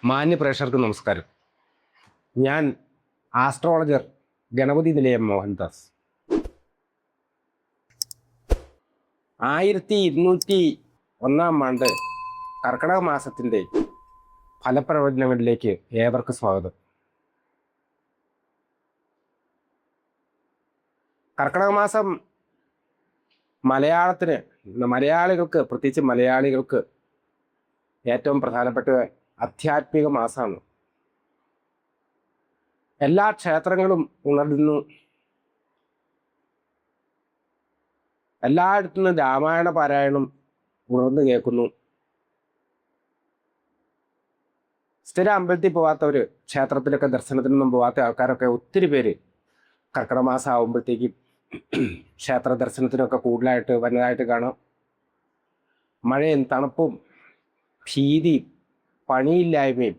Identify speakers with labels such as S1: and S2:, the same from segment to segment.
S1: മാന്യ പ്രേക്ഷകർക്ക് നമസ്കാരം. ഞാൻ ആസ്ട്രോളജർ ഗണപതി നിലയം മോഹൻദാസ്. 1201 ആണ്ട് കർക്കിടക മാസത്തിൻ്റെ ഫലപ്രവചനങ്ങളിലേക്ക് ഏവർക്കും സ്വാഗതം. കർക്കിടക മാസം മലയാളികൾക്ക്, പ്രത്യേകിച്ച് മലയാളികൾക്ക് ഏറ്റവും പ്രധാനപ്പെട്ട ആധ്യാത്മിക മാസമാണ്. എല്ലാ ക്ഷേത്രങ്ങളും ഉണർന്നു, എല്ലായിടത്തു നിന്നും രാമായണ പാരായണം ഉണർന്നു കേൾക്കുന്നു. സ്ഥിര അമ്പലത്തിൽ പോവാത്തവർ, ക്ഷേത്രത്തിലൊക്കെ ദർശനത്തിനൊന്നും പോവാത്ത ആൾക്കാരൊക്കെ ഒത്തിരി പേര് കർക്കിടക മാസം ആകുമ്പോഴത്തേക്കും ക്ഷേത്ര ദർശനത്തിനൊക്കെ കൂടുതലായിട്ട് വന്നതായിട്ട് കാണാം. മഴയും തണുപ്പും ഭീതിയും പണിയില്ലായ്മയും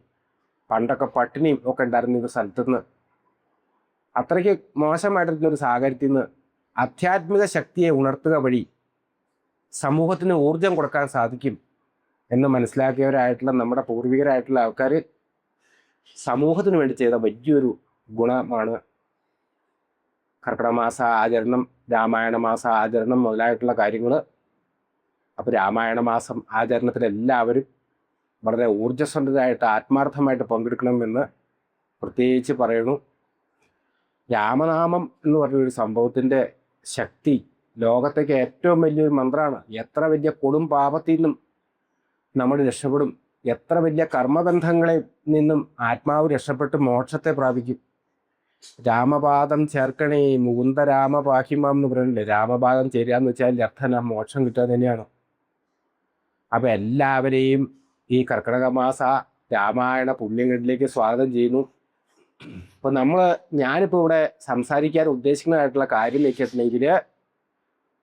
S1: പണ്ടൊക്കെ പട്ടിണിയും ഒക്കെ ഉണ്ടായിരുന്ന ഒരു സ്ഥലത്തു നിന്ന്, അത്രയ്ക്ക് മോശമായിട്ടിരുന്ന ഒരു സാഹചര്യത്തിൽ നിന്ന് ആധ്യാത്മിക ശക്തിയെ ഉണർത്തുക വഴി സമൂഹത്തിന് ഊർജം കൊടുക്കാൻ സാധിക്കും എന്ന് മനസ്സിലാക്കിയവരായിട്ടുള്ള നമ്മുടെ പൂർവികരായിട്ടുള്ള ആൾക്കാർ സമൂഹത്തിന് വേണ്ടി ചെയ്ത വലിയൊരു ഗുണമാണ് കർക്കിടക മാസ ആചരണം, രാമായണ മാസ ആചരണം മുതലായിട്ടുള്ള കാര്യങ്ങൾ. അപ്പോൾ രാമായണ മാസം ആചരണത്തിൽ എല്ലാവരും വളരെ ഊർജ്ജസ്വലരായിട്ട് ആത്മാർത്ഥമായിട്ട് പങ്കെടുക്കണമെന്ന് പ്രത്യേകിച്ച് പറയുന്നു. രാമനാമം എന്ന് പറഞ്ഞൊരു സംഭവത്തിൻ്റെ ശക്തി ലോകത്തേക്ക് ഏറ്റവും വലിയൊരു മന്ത്രമാണ്. എത്ര വലിയ കൊടും പാപത്തിൽ നിന്നും നമ്മൾ രക്ഷപ്പെടും, എത്ര വലിയ കർമ്മബന്ധങ്ങളിൽ നിന്നും ആത്മാവ് രക്ഷപ്പെട്ട് മോക്ഷത്തെ പ്രാപിക്കും. രാമപാദം ചേർക്കണേ മുകുന്ദ രാമപാഹിമാം എന്ന് പറയുന്നില്ലേ, രാമപാദം ചേരുകയെന്ന് വെച്ചാൽ അർത്ഥം മോക്ഷം കിട്ടുക തന്നെയാണ്. അപ്പം എല്ലാവരെയും ഈ കർക്കിടക മാസ രാമായണ പുണ്യങ്ങളിലേക്ക് സ്വാഗതം ചെയ്യുന്നു. അപ്പോൾ ഞാനിപ്പോൾ ഇവിടെ സംസാരിക്കാൻ ഉദ്ദേശിക്കുന്നതായിട്ടുള്ള കാര്യം വെച്ചിട്ടുണ്ടെങ്കിൽ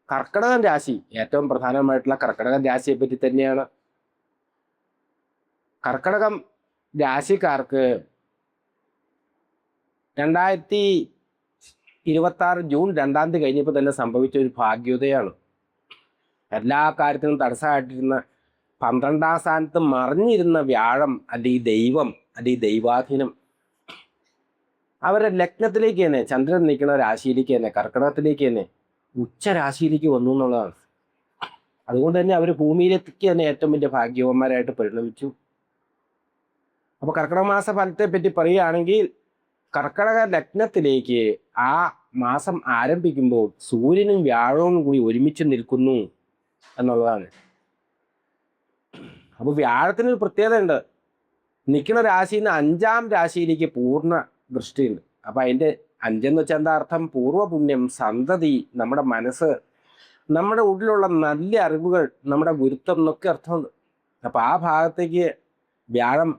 S1: കർക്കിടകം രാശി, ഏറ്റവും പ്രധാനമായിട്ടുള്ള കർക്കിടകം രാശിയെ പറ്റി തന്നെയാണ്. കർക്കിടകം രാശിക്കാർക്ക് 2026 ജൂൺ 2 കഴിഞ്ഞപ്പോൾ തന്നെ സംഭവിച്ച ഒരു ഭാഗ്യോദയമാണ്. എല്ലാ കാര്യത്തിനും തടസ്സമായിട്ടിരുന്ന 12ാം സ്ഥാനത്ത് മറിഞ്ഞിരുന്ന വ്യാഴം, അല്ലെങ്കിൽ ദൈവം, അല്ലെങ്കിൽ ദൈവാധീനം, അവരുടെ ലഗ്നത്തിലേക്ക് തന്നെ, ചന്ദ്രൻ നിൽക്കുന്ന രാശിയിലേക്ക് തന്നെ, കർക്കിടകത്തിലേക്ക് തന്നെ ഉച്ചരാശിയിലേക്ക് വന്നു എന്നുള്ളതാണ്. അതുകൊണ്ട് തന്നെ അവർ ഭൂമിയിലേക്ക് തന്നെ ഏറ്റവും വലിയ ഭാഗ്യവന്മാരായിട്ട് പരിണമിച്ചു. അപ്പോൾ കർക്കിടക മാസ ഫലത്തെ പറ്റി പറയുകയാണെങ്കിൽ, കർക്കിടക ലഗ്നത്തിലേക്ക് ആ മാസം ആരംഭിക്കുമ്പോൾ സൂര്യനും വ്യാഴവും കൂടി ഒരുമിച്ച് നിൽക്കുന്നു എന്നുള്ളതാണ്. അപ്പോൾ വ്യാഴത്തിനൊരു പ്രത്യേകത ഉണ്ട്. നിൽക്കുന്ന രാശിയിൽ നിന്ന് 5ാം രാശിയിലേക്ക് പൂർണ്ണ ദൃഷ്ടിയുണ്ട്. അപ്പം അതിൻ്റെ 5 എന്ന് വെച്ചാൽ എന്താ അർത്ഥം? പൂർവ്വപുണ്യം, സന്തതി, നമ്മുടെ മനസ്സ്, നമ്മുടെ ഉള്ളിലുള്ള നല്ല അറിവുകൾ, നമ്മുടെ ഗുരുത്വം എന്നൊക്കെ അർത്ഥമുണ്ട്. അപ്പം ആ ഭാഗത്തേക്ക് വ്യാഴം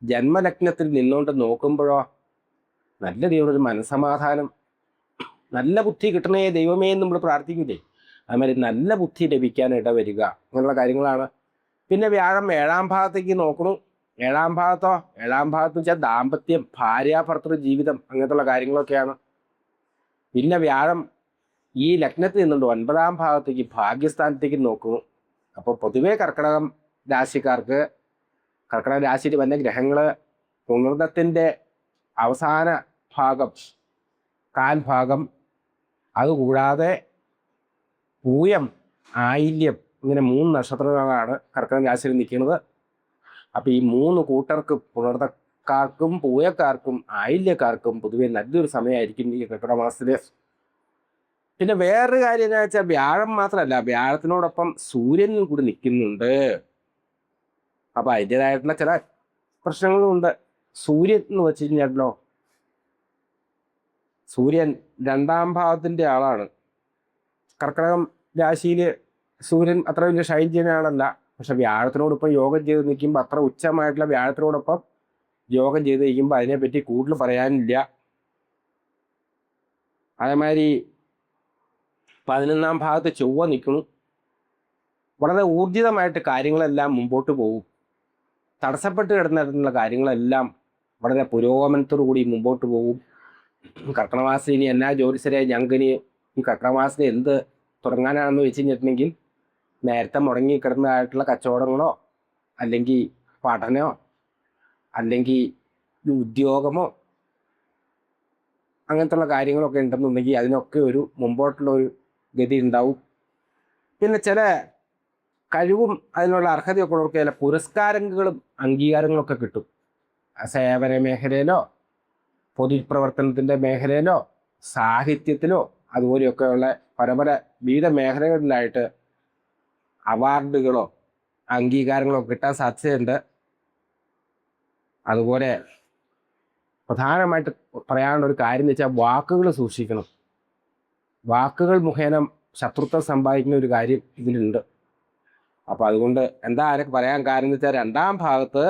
S1: ജന്മലഗ്നത്തിൽ നിന്നുകൊണ്ട് നോക്കുമ്പോഴോ നല്ല ദൈവം, ഒരു മനസ്സമാധാനം, നല്ല ബുദ്ധി കിട്ടണേ ദൈവമേ എന്ന് നമ്മൾ പ്രാർത്ഥിക്കില്ലേ, അതുമാതിരി നല്ല ബുദ്ധി ലഭിക്കാനിട വരിക എന്നുള്ള കാര്യങ്ങളാണ്. പിന്നെ വ്യാഴം 7ാം ഭാഗത്തേക്ക് നോക്കണു. 7ാം ഭാഗത്ത് വെച്ചാൽ ദാമ്പത്യം, ഭാര്യാഭർത്തൃ ജീവിതം, അങ്ങനത്തുള്ള കാര്യങ്ങളൊക്കെയാണ്. പിന്നെ വ്യാഴം ഈ ലഗ്നത്തിൽ നിന്നുകൊണ്ട് 9ാം ഭാഗത്തേക്ക്, ഭാഗ്യസ്ഥാനത്തേക്ക് നോക്കുന്നു. അപ്പോൾ പൊതുവേ കർക്കിടക രാശിയിൽ വന്ന ഗ്രഹങ്ങൾ പുണർദത്തിൻ്റെ അവസാന ഭാഗം, കാൽഭാഗം, അതുകൂടാതെ പൂയം, ആയില്യം, ഇങ്ങനെ 3 നക്ഷത്രങ്ങളാണ് കർക്കിടക രാശിയിൽ നിൽക്കുന്നത്. അപ്പം ഈ 3 കൂട്ടർക്ക്, പുണർദക്കാർക്കും പൂയക്കാർക്കും ആയില്യക്കാർക്കും പൊതുവെ നല്ലൊരു സമയമായിരിക്കും ഈ കർക്കിടക മാസത്തിൽ. പിന്നെ വേറൊരു കാര്യം എന്താ വെച്ചാൽ, വ്യാഴം മാത്രമല്ല, വ്യാഴത്തിനോടൊപ്പം സൂര്യനും കൂടി നിൽക്കുന്നുണ്ട്. അപ്പം അതിൻ്റെതായിട്ടുള്ള ചില പ്രശ്നങ്ങളും ഉണ്ട്. സൂര്യൻ എന്ന് വെച്ച് കഴിഞ്ഞാലോ, സൂര്യൻ 2ാം ഭാവത്തിൻ്റെ ആളാണ്. കർക്കിടകം രാശിയിൽ സൂര്യൻ അത്ര വലിയ ഷൈൻ ചെയ്യുന്ന ആളല്ല. പക്ഷെ വ്യാഴത്തിനോടൊപ്പം യോഗം ചെയ്ത് നിൽക്കുമ്പോൾ, അത്ര ഉച്ചമായിട്ടുള്ള വ്യാഴത്തിനോടൊപ്പം യോഗം ചെയ്ത് നിൽക്കുമ്പോൾ അതിനെപ്പറ്റി കൂടുതൽ പറയാനില്ല. അതേമാതിരി 11ാം ഭാഗത്ത് ചൊവ്വ നിൽക്കുന്നു. വളരെ ഊർജിതമായിട്ട് കാര്യങ്ങളെല്ലാം മുമ്പോട്ട് പോകും. തടസ്സപ്പെട്ട് കിടന്നിട്ടുള്ള കാര്യങ്ങളെല്ലാം വളരെ പുരോഗമനത്തോടു കൂടി മുമ്പോട്ട് പോകും. കർക്കിടക മാസം ഇനി എന്നാ ജ്യോതിഷരെ ഞങ്ങൾക്ക് ഇനി ഈ കർക്കിടക മാസത്തിൽ എന്ത് തുടങ്ങാനാണെന്ന് വെച്ച് കഴിഞ്ഞിട്ടുണ്ടെങ്കിൽ, നേരത്തെ മുടങ്ങി കിടന്നതായിട്ടുള്ള കച്ചവടങ്ങളോ അല്ലെങ്കിൽ പഠനമോ അല്ലെങ്കിൽ ഈ ഉദ്യോഗമോ അങ്ങനത്തുള്ള കാര്യങ്ങളൊക്കെ ഉണ്ടെന്നുണ്ടെങ്കിൽ അതിനൊക്കെ ഒരു മുമ്പോട്ടുള്ള ഒരു ഗതി ഉണ്ടാവും. പിന്നെ ചില കഴിവും അതിനുള്ള അർഹതയൊക്കെ ഉള്ളവർക്ക് ചില പുരസ്കാരങ്ങളും അംഗീകാരങ്ങളൊക്കെ കിട്ടും. സേവന മേഖലയിലോ പൊതുപ്രവർത്തനത്തിൻ്റെ മേഖലയിലോ സാഹിത്യത്തിലോ അതുപോലെയൊക്കെയുള്ള പല പല വിവിധ മേഖലകളിലായിട്ട് അവാർഡുകളോ അംഗീകാരങ്ങളോ കിട്ടാൻ സാധ്യതയുണ്ട്. അതുപോലെ പ്രധാനമായിട്ട് പറയാനുള്ള ഒരു കാര്യം എന്ന് വെച്ചാൽ വാക്കുകൾ സൂക്ഷിക്കണം. വാക്കുകൾ മുഖേന ശത്രുത്വം സമ്പാദിക്കുന്ന ഒരു കാര്യം ഇതിലുണ്ട്. അപ്പോൾ അതുകൊണ്ട് എന്താ ആരൊക്കെ പറയാൻ കാരണം എന്ന് വെച്ചാൽ രണ്ടാം ഭാഗത്ത്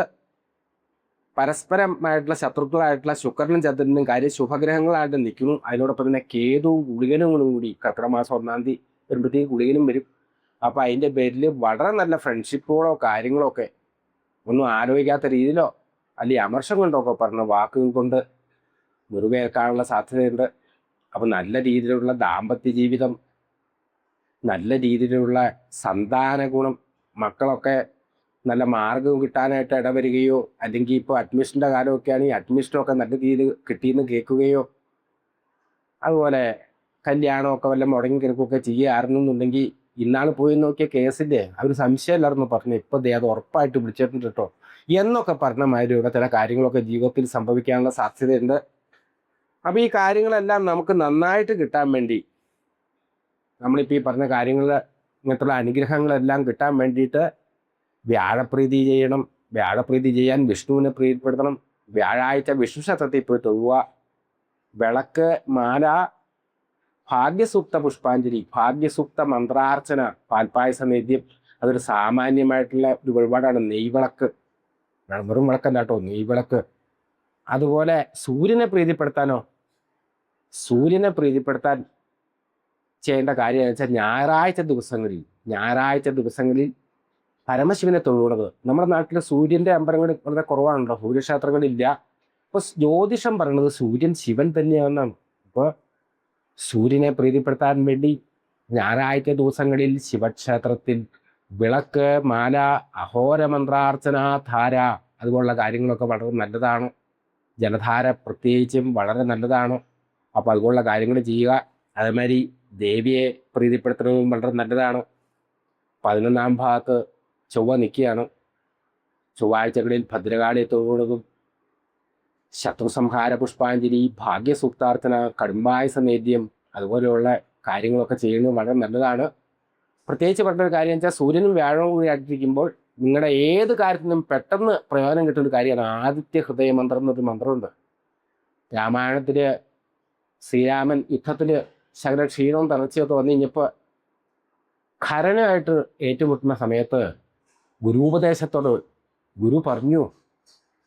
S1: പരസ്പരമായിട്ടുള്ള ശത്രുക്കളായിട്ടുള്ള ശുക്രനും ചന്ദ്രനും കാര്യം ശുഭഗ്രഹങ്ങളായിട്ട് നിൽക്കുന്നു. അതിനോടൊപ്പം തന്നെ കേതുവും ഗുളികനും കൂടി കർക്കിടക മാസം 1-ാം തീയതി വരുമ്പോഴത്തേക്ക് ഗുളികനും വരും. അപ്പോൾ അതിൻ്റെ പേരിൽ വളരെ നല്ല ഫ്രണ്ട്ഷിപ്പുകളോ കാര്യങ്ങളോ ഒക്കെ ഒന്നും ആലോചിക്കാത്ത രീതിയിലോ അല്ലെങ്കിൽ അമർഷം കൊണ്ടൊക്കെ പറഞ്ഞ വാക്കുകൾ കൊണ്ട് മുറിവേൽക്കാനുള്ള സാധ്യതയുണ്ട്. അപ്പം നല്ല രീതിയിലുള്ള ദാമ്പത്യ ജീവിതം, നല്ല രീതിയിലുള്ള സന്താന ഗുണം, മക്കളൊക്കെ നല്ല മാർഗം കിട്ടാനായിട്ട് ഇടവരികയോ അല്ലെങ്കിൽ ഇപ്പോൾ അഡ്മിഷൻ്റെ കാലമൊക്കെ ആണെങ്കിൽ അഡ്മിഷനൊക്കെ നല്ല രീതിയിൽ കിട്ടിയെന്ന് കേൾക്കുകയോ അതുപോലെ കല്യാണമൊക്കെ വല്ല മുടങ്ങി കിടക്കുകയൊക്കെ ചെയ്യുകയായിരുന്നുണ്ടെങ്കിൽ ഇന്നാൾ പോയി നോക്കിയ കേസിൻ്റെ അവർ സംശയമില്ലായിരുന്നു പറഞ്ഞു ഇപ്പോൾ അത് ഉറപ്പായിട്ട് വിളിച്ചിട്ടുണ്ട് കേട്ടോ എന്നൊക്കെ പറഞ്ഞ മാതിരിയുള്ള ചില കാര്യങ്ങളൊക്കെ ജീവിതത്തിൽ സംഭവിക്കാനുള്ള സാധ്യതയുണ്ട്. അപ്പോൾ ഈ കാര്യങ്ങളെല്ലാം നമുക്ക് നന്നായിട്ട് കിട്ടാൻ വേണ്ടി നമ്മളിപ്പോൾ ഈ പറഞ്ഞ കാര്യങ്ങൾ ഇങ്ങനത്തുള്ള അനുഗ്രഹങ്ങളെല്ലാം കിട്ടാൻ വേണ്ടിയിട്ട് വ്യാഴപ്രീതി ചെയ്യണം. വ്യാഴപ്രീതി ചെയ്യാൻ വിഷ്ണുവിനെ പ്രീതിപ്പെടുത്തണം. വ്യാഴാഴ്ച വിഷ്ണു ക്ഷേത്രത്തിൽ പോയി തൊഴുക. വിളക്ക്, മാല, ഭാഗ്യസൂക്ത പുഷ്പാഞ്ജലി, ഭാഗ്യസൂക്ത മന്ത്രാർച്ചന, പാൽപ്പായസ നേദ്യം, അതൊരു സാമാന്യമായിട്ടുള്ള ഒരു വഴിപാടാണ്. നെയ്വിളക്ക്, വെറും വിളക്കല്ല കേട്ടോ, നെയ്വിളക്ക്. അതുപോലെ സൂര്യനെ പ്രീതിപ്പെടുത്താനോ, സൂര്യനെ പ്രീതിപ്പെടുത്താൻ ചെയ്യേണ്ട കാര്യം എന്ന് വെച്ചാൽ ഞായറാഴ്ച ദിവസങ്ങളിൽ പരമശിവനെ തൊഴുന്നത്. നമ്മുടെ നാട്ടിൽ സൂര്യൻ്റെ അമ്പലങ്ങൾ വളരെ കുറവാണല്ലോ, സൂര്യക്ഷേത്രങ്ങളില്ല. അപ്പോൾ ജ്യോതിഷം പറയുന്നത് സൂര്യൻ ശിവൻ തന്നെയാണെന്നാണ്. അപ്പോൾ സൂര്യനെ പ്രീതിപ്പെടുത്താൻ വേണ്ടി ഞായറാഴ്ച ദിവസങ്ങളിൽ ശിവക്ഷേത്രത്തിൽ വിളക്ക്, മാല, അഹോരമന്ത്രാർച്ചന, ധാര അതുപോലുള്ള കാര്യങ്ങളൊക്കെ വളരെ നല്ലതാണ്. ജലധാര പ്രത്യേകിച്ചും വളരെ നല്ലതാണ്. അപ്പോൾ അതുപോലുള്ള കാര്യങ്ങൾ ചെയ്യുക. അതേമാതിരി ദേവിയെ പ്രീതിപ്പെടുത്തുന്നതും വളരെ നല്ലതാണ്. 11-ാം ഭാഗത്ത് ചൊവ്വ നിൽക്കുകയാണ്. ചൊവ്വാഴ്ചകളിൽ ഭദ്രകാളിയെ തൊഴുന്നതും ശത്രുസംഹാര പുഷ്പാഞ്ജലി, ഭാഗ്യസൂക്താർത്ഥന, കടുംബായസ നേദ്യം അതുപോലെയുള്ള കാര്യങ്ങളൊക്കെ ചെയ്യുന്നത് വളരെ നല്ലതാണ്. പ്രത്യേകിച്ച് പറഞ്ഞൊരു കാര്യം വെച്ചാൽ സൂര്യനും വ്യാഴവും കൂടി ആയിട്ടിരിക്കുമ്പോൾ നിങ്ങളുടെ ഏത് കാര്യത്തിനും പെട്ടെന്ന് പ്രയോജനം കിട്ടുന്ന ഒരു കാര്യമാണ് ആദിത്യ ഹൃദയ മന്ത്രം എന്നൊരു മന്ത്രമുണ്ട്. രാമായണത്തിൽ ശ്രീരാമൻ യുദ്ധത്തിൽ ശകല ക്ഷീണവും തളർച്ചയൊക്കെ വന്നു കഴിഞ്ഞപ്പോൾ ഖരനായിട്ട് ഏറ്റുമുട്ടുന്ന സമയത്ത് ഗുരുപദേശത്തോട് ഗുരു പറഞ്ഞു,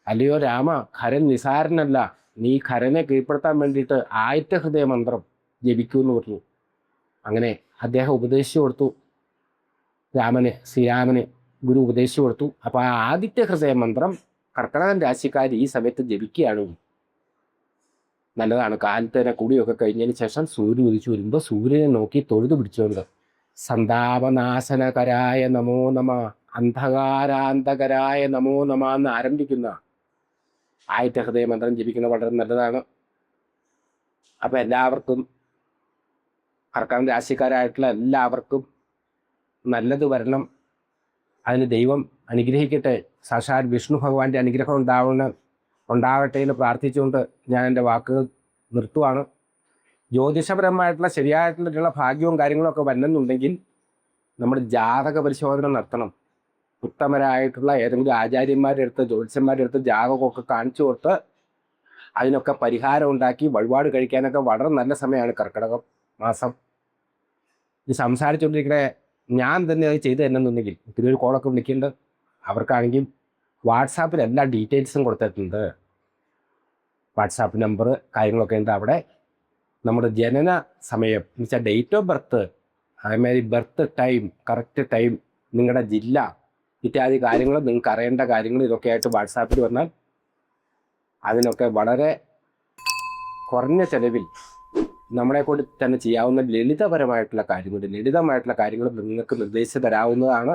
S1: അല്ലയോ രാമ, ഖരൻ നിസാരനല്ല, നീ ഖരനെ കീഴ്പ്പെടുത്താൻ വേണ്ടിയിട്ട് ആദിത്യ ഹൃദയ മന്ത്രം ജപിക്കൂ എന്ന് പറഞ്ഞു. അങ്ങനെ അദ്ദേഹം ഉപദേശിച്ചു കൊടുത്തു ശ്രീരാമന് ഗുരു ഉപദേശിച്ചു കൊടുത്തു. അപ്പോൾ ആ ആദിത്യ ഹൃദയ മന്ത്രം കർക്കിടകൻ രാശിക്കാർ ഈ സമയത്ത് ജപിക്കുകയാണ് നല്ലതാണ്. കാലത്ത് തന്നെ കുടിയൊക്കെ കഴിഞ്ഞതിന് ശേഷം സൂര്യൻ ഉദിച്ചു വരുമ്പോൾ സൂര്യനെ നോക്കി തൊഴുതു പിടിച്ചുകൊണ്ട് സന്താപനാശനകരായ നമോ നമ, അന്ധകാരാന്തകരായ നമോ നമ എന്ന് ആരംഭിക്കുന്ന ആദിത്യ ഹൃദയ മന്ത്രം ജപിക്കുന്നത് വളരെ നല്ലതാണ്. അപ്പം എല്ലാവർക്കും, കർക്കിടക രാശിക്കാരായിട്ടുള്ള എല്ലാവർക്കും നല്ലത് വരണം. അതിന് ദൈവം അനുഗ്രഹിക്കട്ടെ. സാക്ഷാൽ വിഷ്ണു ഭഗവാന്റെ അനുഗ്രഹം ഉണ്ടാവട്ടെ എന്ന് പ്രാർത്ഥിച്ചുകൊണ്ട് ഞാൻ എൻ്റെ വാക്കുകൾ നിർത്തുവാണ്. ജ്യോതിഷപരമായിട്ടുള്ള ശരിയായിട്ടുള്ള ഭാഗ്യവും കാര്യങ്ങളൊക്കെ വരണമെന്നുണ്ടെങ്കിൽ നമ്മൾ ജാതക പരിശോധന നടത്തണം. ഉത്തമരായിട്ടുള്ള ഏതെങ്കിലും ആചാര്യന്മാരുടെ അടുത്ത്, ജ്യോതിഷന്മാരുടെ അടുത്ത് ജാതകമൊക്കെ കാണിച്ചു കൊടുത്ത് അതിനൊക്കെ പരിഹാരം ഉണ്ടാക്കി വഴിപാട് കഴിക്കാനൊക്കെ വളരെ നല്ല സമയമാണ് കർക്കിടകം മാസം. ഇത് സംസാരിച്ചുകൊണ്ടിരിക്കണേ ഞാൻ തന്നെ അത് ചെയ്ത് തന്നെന്നുണ്ടെങ്കിൽ ഇത്തിരി കോളൊക്കെ വിളിക്കുന്നുണ്ട്. അവർക്കാണെങ്കിൽ വാട്സാപ്പിൽ എല്ലാ ഡീറ്റെയിൽസും കൊടുത്തിട്ടുണ്ട്. വാട്സാപ്പ് നമ്പർ കാര്യങ്ങളൊക്കെ ഉണ്ട്. അവിടെ നമ്മുടെ ജനന സമയം എന്ന് വെച്ചാൽ ഡേറ്റ് ഓഫ് ബർത്ത്, അതേമാതിരി ബർത്ത് ടൈം, കറക്റ്റ് ടൈം, നിങ്ങളുടെ ജില്ല ഇത്യാദി കാര്യങ്ങൾ, നിങ്ങൾക്ക് അറിയേണ്ട കാര്യങ്ങൾ ഇതൊക്കെ ആയിട്ട് വാട്സാപ്പിൽ വന്നാൽ അതിനൊക്കെ വളരെ കുറഞ്ഞ ചെലവിൽ നമ്മളെ കൊണ്ട് തന്നെ ചെയ്യാവുന്ന ലളിതമായിട്ടുള്ള കാര്യങ്ങൾ നിങ്ങൾക്ക് നിർദ്ദേശിച്ച് തരാവുന്നതാണ്.